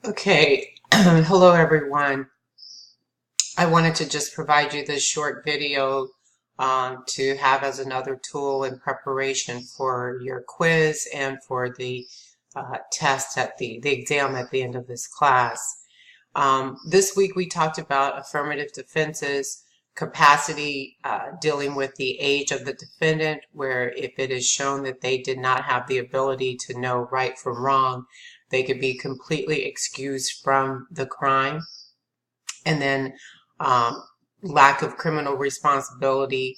Okay, hello everyone. I wanted to just provide you this short video to have as another tool in preparation for your quiz and for the test at the exam at the end of this class. This week we talked about affirmative defenses, capacity dealing with the age of the defendant, where if it is shown that they did not have the ability to know right from wrong, they could be completely excused from the crime. And then um, lack of criminal responsibility,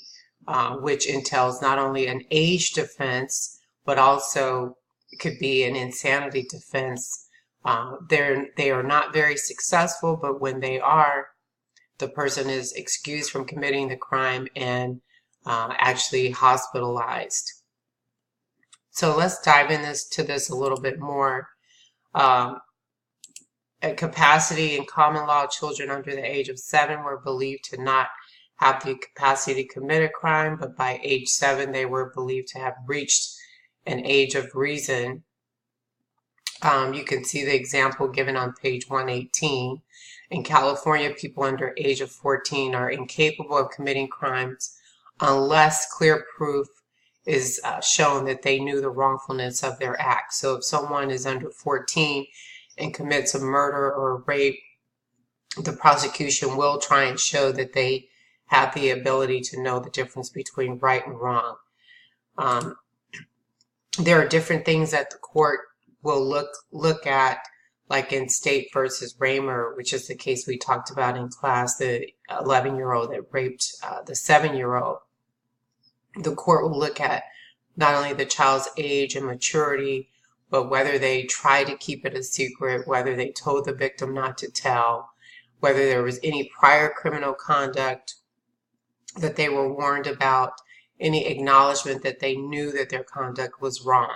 which entails not only an age defense, but also could be an insanity defense. They are not very successful, but when they are, the person is excused from committing the crime and actually hospitalized. So let's dive into this a little bit more. Um, at capacity in common law, children under the age of 7 were believed to not have the capacity to commit a crime, but by age 7, they were believed to have reached an age of reason. You can see the example given on page 118. In California, people under age of 14 are incapable of committing crimes unless clear proof is shown that they knew the wrongfulness of their act. So if someone is under 14 and commits a murder or a rape, the prosecution will try and show that they have the ability to know the difference between right and wrong. There are different things that the court will look at, like in State versus Raymer, which is the case we talked about in class, the 11-year-old that raped the 7-year-old. The court will look at not only the child's age and maturity, but whether they tried to keep it a secret, whether they told the victim not to tell, whether there was any prior criminal conduct that they were warned about, any acknowledgement that they knew that their conduct was wrong.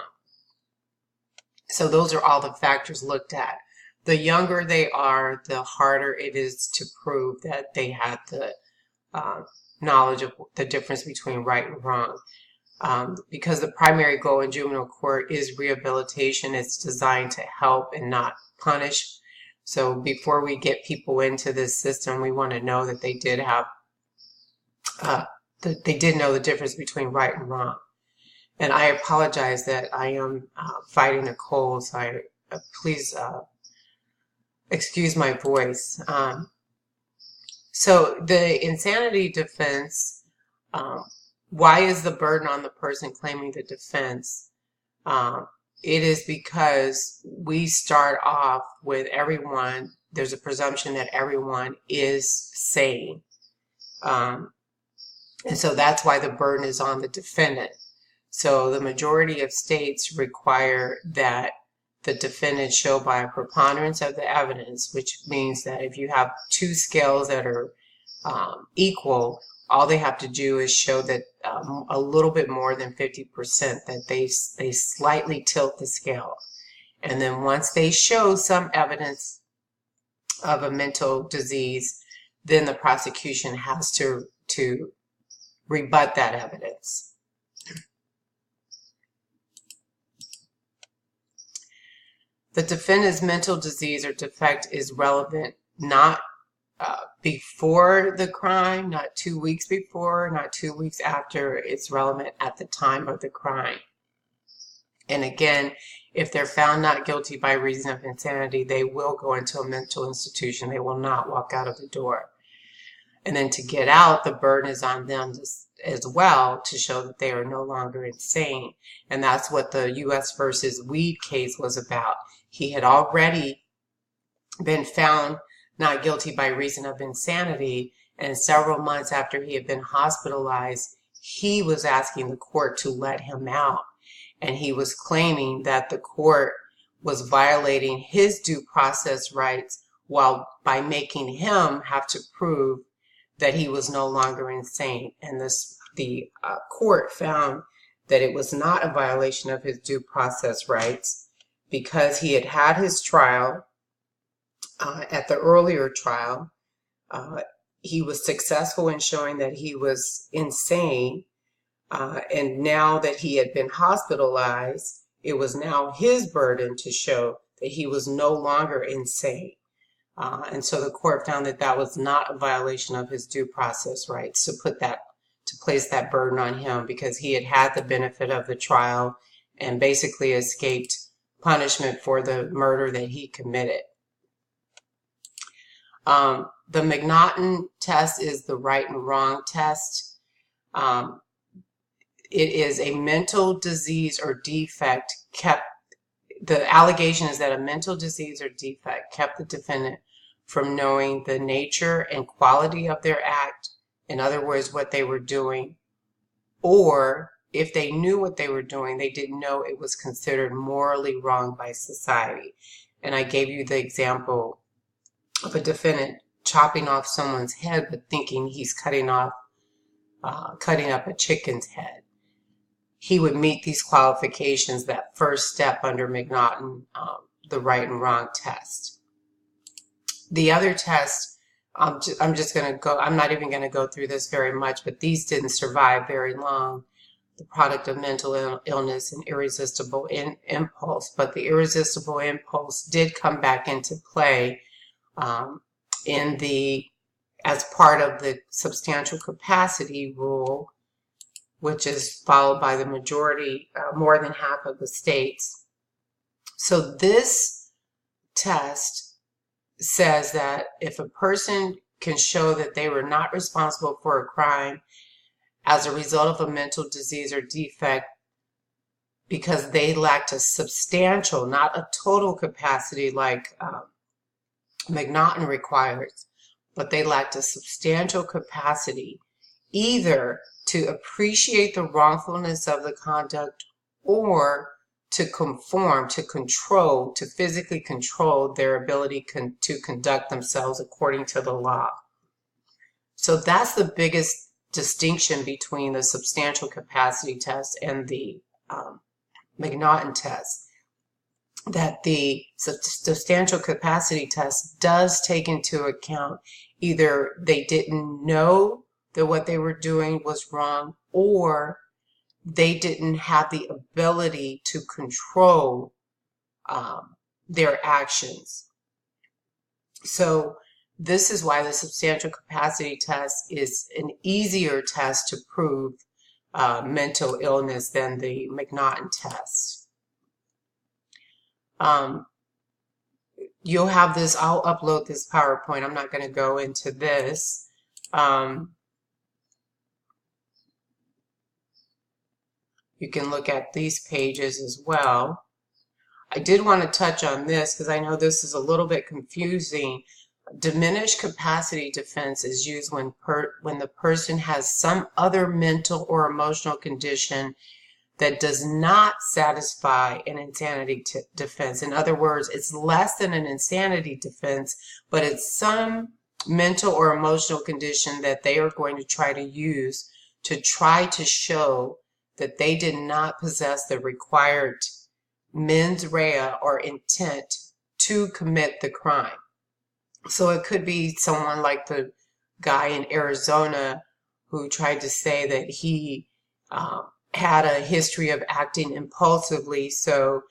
So those are all the factors looked at. The younger they are, the harder it is to prove that they had the knowledge of the difference between right and wrong. Because the primary goal in juvenile court is rehabilitation. It's designed to help and not punish. So before we get people into this system, we want to know that they did have, they did know the difference between right and wrong. And I apologize that I am fighting a cold, so please excuse my voice. So the insanity defense, why is the burden on the person claiming the defense? It is because we start off with everyone, there's a presumption that everyone is sane. And so that's why the burden is on the defendant. So the majority of states require that the defendant show by a preponderance of the evidence, which means that if you have two scales that are equal, all they have to do is show that a little bit more than 50%, that they slightly tilt the scale. And then once they show some evidence of a mental disease, then the prosecution has to rebut that evidence. The defendant's mental disease or defect is relevant not before the crime, not 2 weeks before, not 2 weeks after. It's relevant at the time of the crime. And again, if they're found not guilty by reason of insanity, they will go into a mental institution. They will not walk out of the door. And then to get out, the burden is on them as well to show that they are no longer insane. And that's what the U.S. versus Weed case was about. He had already been found not guilty by reason of insanity, and several months after he had been hospitalized, he was asking the court to let him out. And he was claiming that the court was violating his due process rights while by making him have to prove that he was no longer insane. And the court found that it was not a violation of his due process rights because he had had his trial. At the earlier trial, he was successful in showing that he was insane. And now that he had been hospitalized, it was now his burden to show that he was no longer insane. And so the court found that that was not a violation of his due process rights to place that burden on him, because he had had the benefit of the trial and basically escaped punishment for the murder that he committed. The McNaughton test is the right and wrong test. It is a mental disease or defect the allegation is that a mental disease or defect kept the defendant from knowing the nature and quality of their act, in other words, what they were doing, or if they knew what they were doing, they didn't know it was considered morally wrong by society. And I gave you the example of a defendant chopping off someone's head but thinking he's cutting up a chicken's head. He would meet these qualifications, that first step under McNaughton, the right and wrong test. The other test, I'm not even going to go through this very much, but these didn't survive very long. The product of mental illness and irresistible impulse. But the irresistible impulse did come back into play as part of the substantial capacity rule, which is followed by the majority, more than half of the states. So this test says that if a person can show that they were not responsible for a crime as a result of a mental disease or defect because they lacked a substantial, not a total capacity like McNaughton requires, but they lacked a substantial capacity either to appreciate the wrongfulness of the conduct or to conform, to control, to physically control their ability to conduct themselves according to the law. So that's the biggest distinction between the substantial capacity test and the McNaughton test, that the substantial capacity test does take into account either they didn't know that what they were doing was wrong, or they didn't have the ability to control their actions. So this is why the substantial capacity test is an easier test to prove mental illness than the McNaughton test. You'll have this, I'll upload this PowerPoint. I'm not going to go into this. You can look at these pages as well. I did want to touch on this because I know this is a little bit confusing. Diminished capacity defense is used when the person has some other mental or emotional condition that does not satisfy an insanity defense. In other words, it's less than an insanity defense, but it's some mental or emotional condition that they are going to try to use to try to show that they did not possess the required mens rea or intent to commit the crime. So it could be someone like the guy in Arizona who tried to say that he had a history of acting impulsively, so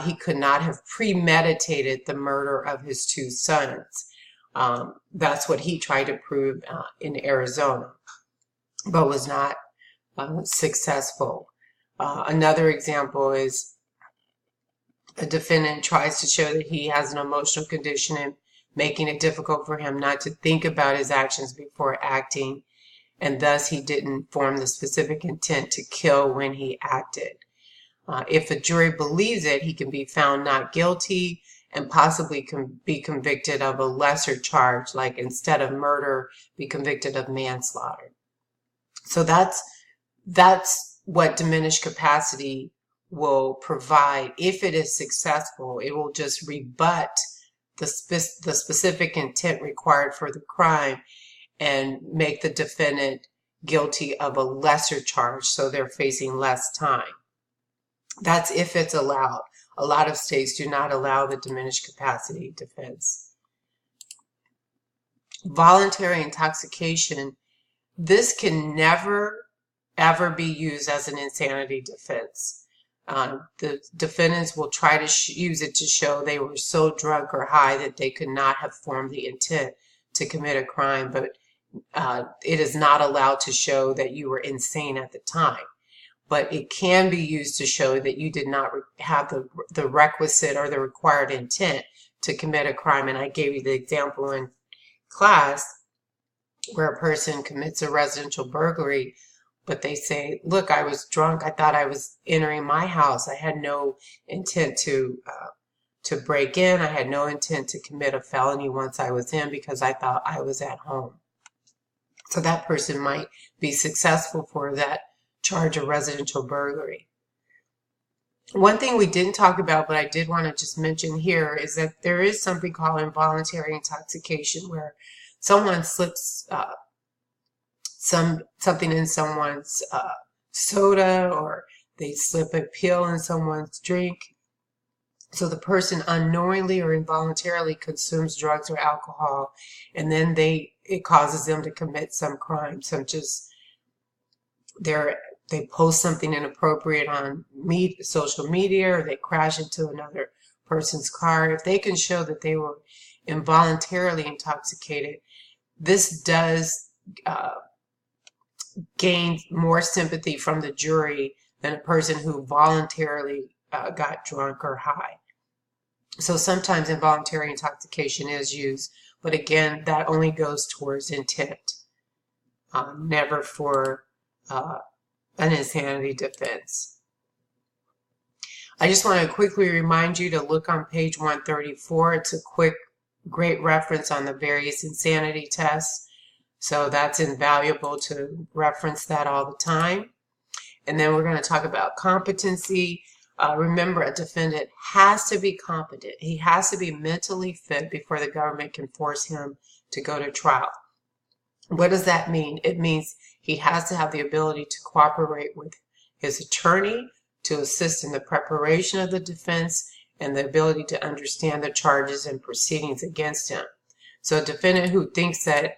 he could not have premeditated the murder of his two sons. That's what he tried to prove in Arizona, but was not successful. Another example is a defendant tries to show that he has an emotional condition and making it difficult for him not to think about his actions before acting, and thus he didn't form the specific intent to kill when he acted. If a jury believes it, he can be found not guilty and possibly can be convicted of a lesser charge, like instead of murder, be convicted of manslaughter. So that's what diminished capacity will provide. If it is successful, it will just rebut the specific intent required for the crime and make the defendant guilty of a lesser charge, so they're facing less time. That's if it's allowed. A lot of states do not allow the diminished capacity defense. Voluntary intoxication, this can never ever be used as an insanity defense. The defendants will try to use it to show they were so drunk or high that they could not have formed the intent to commit a crime, but it is not allowed to show that you were insane at the time. But it can be used to show that you did not have the requisite or the required intent to commit a crime. And I gave you the example in class where a person commits a residential burglary, but they say, look, I was drunk. I thought I was entering my house. I had no intent to break in. I had no intent to commit a felony once I was in because I thought I was at home. So that person might be successful for that charge of residential burglary. One thing we didn't talk about, but I did want to just mention here, is that there is something called involuntary intoxication, where someone slips something in someone's soda, or they slip a pill in someone's drink. So the person unknowingly or involuntarily consumes drugs or alcohol, and then it causes them to commit some crime, such as they post something inappropriate on social media, or they crash into another person's car. If they can show that they were involuntarily intoxicated, this does gain more sympathy from the jury than a person who voluntarily got drunk or high. So sometimes involuntary intoxication is used, but again, that only goes towards intent, never for an insanity defense. I just want to quickly remind you to look on page 134. It's a great reference on the various insanity tests. So that's invaluable to reference that all the time. And then we're going to talk about competency. Remember, a defendant has to be competent. He has to be mentally fit before the government can force him to go to trial. What does that mean? It means he has to have the ability to cooperate with his attorney, to assist in the preparation of the defense, and the ability to understand the charges and proceedings against him. So a defendant who thinks that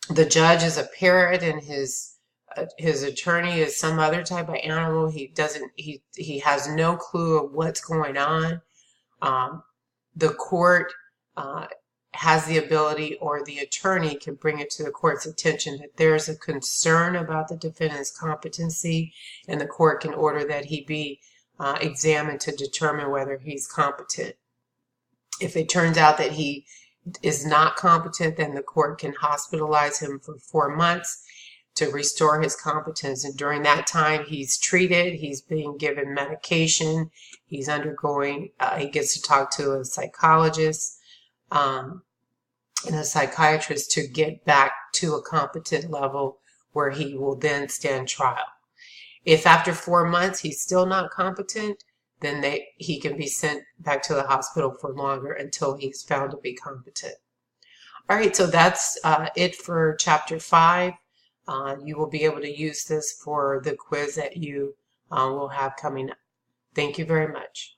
the judge is a parrot and his attorney is some other type of animal, he has no clue of what's going on. The court has the ability, or the attorney can bring it to the court's attention, that there's a concern about the defendant's competency, and the court can order that he be examined to determine whether he's competent. If it turns out that he is not competent, then the court can hospitalize him for 4 months to restore his competence. And during that time, he's treated, he's being given medication, he's undergoing, he gets to talk to a psychologist and a psychiatrist to get back to a competent level where he will then stand trial. If after 4 months he's still not competent, then he can be sent back to the hospital for longer until he's found to be competent. All right, so that's it for Chapter 5. You will be able to use this for the quiz that you will have coming up. Thank you very much.